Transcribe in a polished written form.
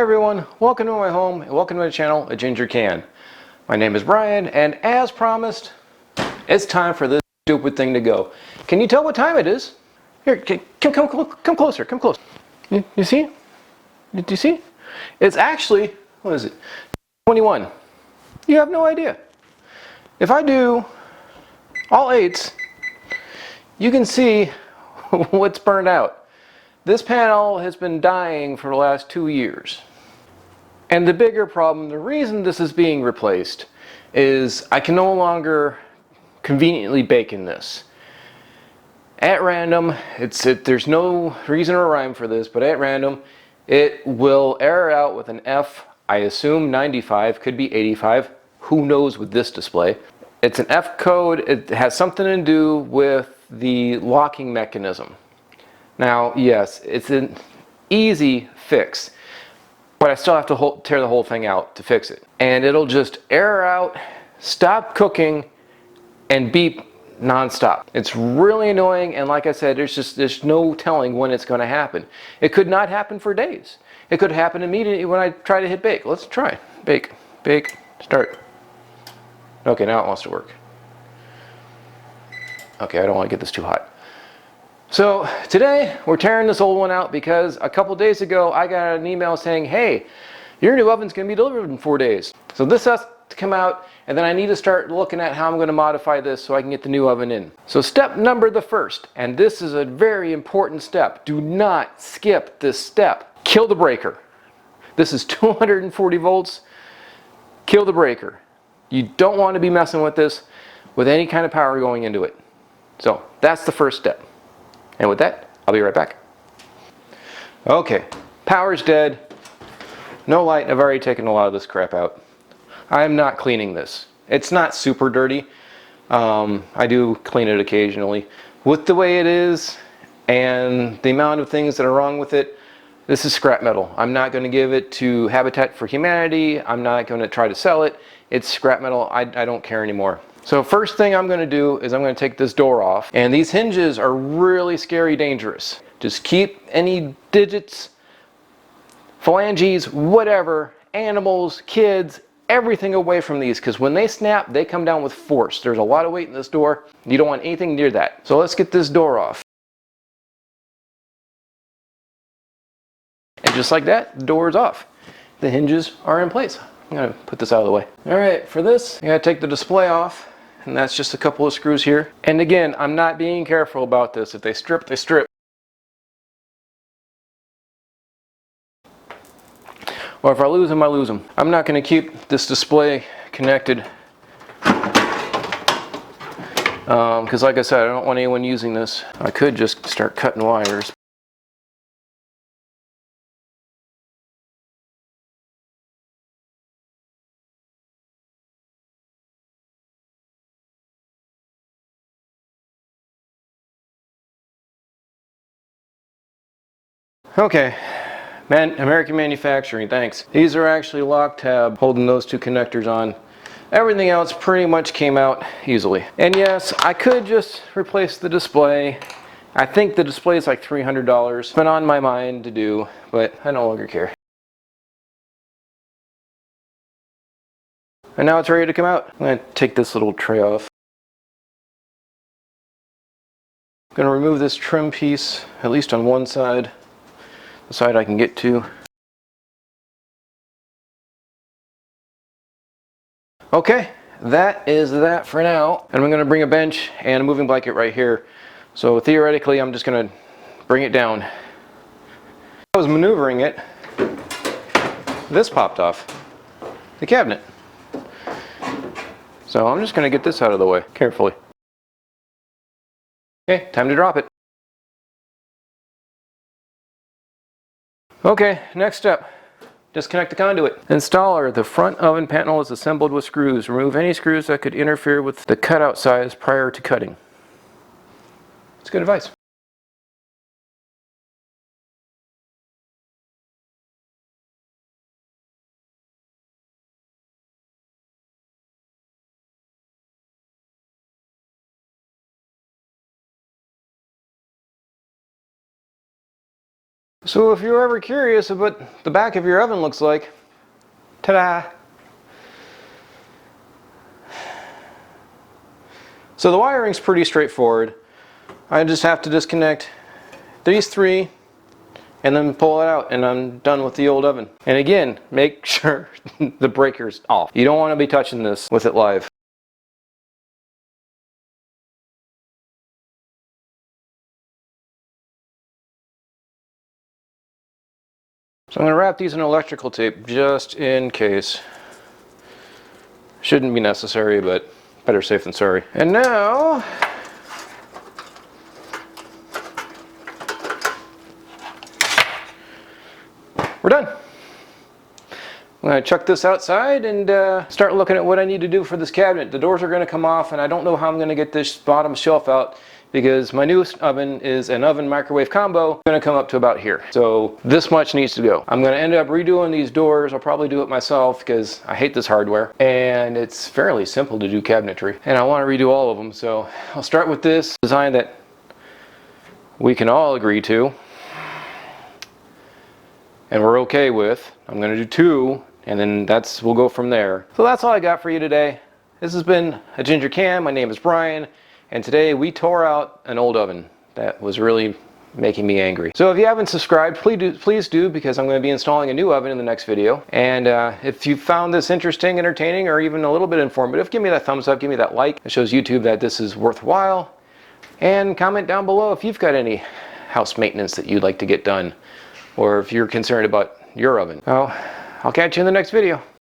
everyone, welcome to my home and welcome to my channel, A Ginger Can. My name is Brian, and as promised, it's time for this stupid thing to go. Can you tell what time it is? Here, come closer, come close. You see? Do you see? It's actually, what is it? 21. You have no idea. If I do all 8s, you can see what's burned out. This panel has been dying for the last 2 years. And the bigger problem, the reason this is being replaced, is I can no longer conveniently bake in this. At random, there's no reason or rhyme for this, but at random, it will error out with an F, I assume 95, could be 85, who knows with this display. It's an F code, it has something to do with the locking mechanism. Now, yes, it's an easy fix, but I still have to tear the whole thing out to fix it. And it'll just error out, stop cooking, and beep nonstop. It's really annoying, and like I said, there's no telling when it's going to happen. It could not happen for days. It could happen immediately when I try to hit bake. Let's try. Bake, start. Okay, now it wants to work. Okay, I don't want to get this too hot. So today we're tearing this old one out because a couple days ago I got an email saying, hey, your new oven's going to be delivered in 4 days. So this has to come out, and then I need to start looking at how I'm going to modify this so I can get the new oven in. So step number the first, and this is a very important step. Do not skip this step. Kill the breaker. This is 240 volts. Kill the breaker. You don't want to be messing with this with any kind of power going into it. So that's the first step. And with that, I'll be right back. Okay, power's dead. No light. I've already taken a lot of this crap out. I'm not cleaning this. It's not super dirty. I do clean it occasionally. With the way it is and the amount of things that are wrong with it, this is scrap metal. I'm not going to give it to Habitat for Humanity. I'm not going to try to sell it. It's scrap metal. I don't care anymore. So first thing I'm going to do is I'm going to take this door off, and these hinges are really scary dangerous. Just keep any digits, phalanges, whatever, animals, kids, everything away from these, because when they snap, they come down with force. There's a lot of weight in this door. You don't want anything near that. So let's get this door off. And just like that, the door is off. The hinges are in place. I'm going to put this out of the way. Alright, for this, I got to take the display off. And that's just a couple of screws here. And again, I'm not being careful about this. If they strip, they strip. Or if I lose them, I lose them. I'm not going to keep this display connected. Because like I said, I don't want anyone using this. I could just start cutting wires. Okay, American Manufacturing, thanks. These are actually lock tab holding those two connectors on. Everything else pretty much came out easily. And yes, I could just replace the display. I think the display is like $300. It's been on my mind to do, but I no longer care. And now it's ready to come out. I'm going to take this little tray off. I'm going to remove this trim piece, at least on one side. The side I can get to. Okay, that is that for now. And I'm going to bring a bench and a moving blanket right here. So theoretically, I'm just going to bring it down. I was maneuvering it. This popped off. The cabinet. So I'm just going to get this out of the way carefully. Okay, time to drop it. Okay, next step. Disconnect the conduit. Installer, the front oven panel is assembled with screws. Remove any screws that could interfere with the cutout size prior to cutting. It's good advice. So if you're ever curious of what the back of your oven looks like, ta-da! So the wiring's pretty straightforward. I just have to disconnect these three and then pull it out, and I'm done with the old oven. And again, make sure the breaker's off. You don't want to be touching this with it live. So I'm going to wrap these in electrical tape just in case. Shouldn't be necessary, but better safe than sorry. And now, we're done. I'm going to chuck this outside and start looking at what I need to do for this cabinet. The doors are going to come off, and I don't know how I'm going to get this bottom shelf out because my newest oven is an oven microwave combo. It's going to come up to about here. So this much needs to go. I'm going to end up redoing these doors. I'll probably do it myself because I hate this hardware. And it's fairly simple to do cabinetry. And I want to redo all of them. So I'll start with this design that we can all agree to and we're okay with. I'm going to do two, and then we'll go from there. So that's all I got for you today. This has been a Ginger Can. My name is Brian, and today we tore out an old oven that was really making me angry. So if you haven't subscribed, please do, because I'm going to be installing a new oven in the next video. And if you found this interesting, entertaining, or even a little bit informative, give me that thumbs up, give me that like. It shows YouTube that this is worthwhile. And comment down below if you've got any house maintenance that you'd like to get done, or if you're concerned about your oven. Well, I'll catch you in the next video.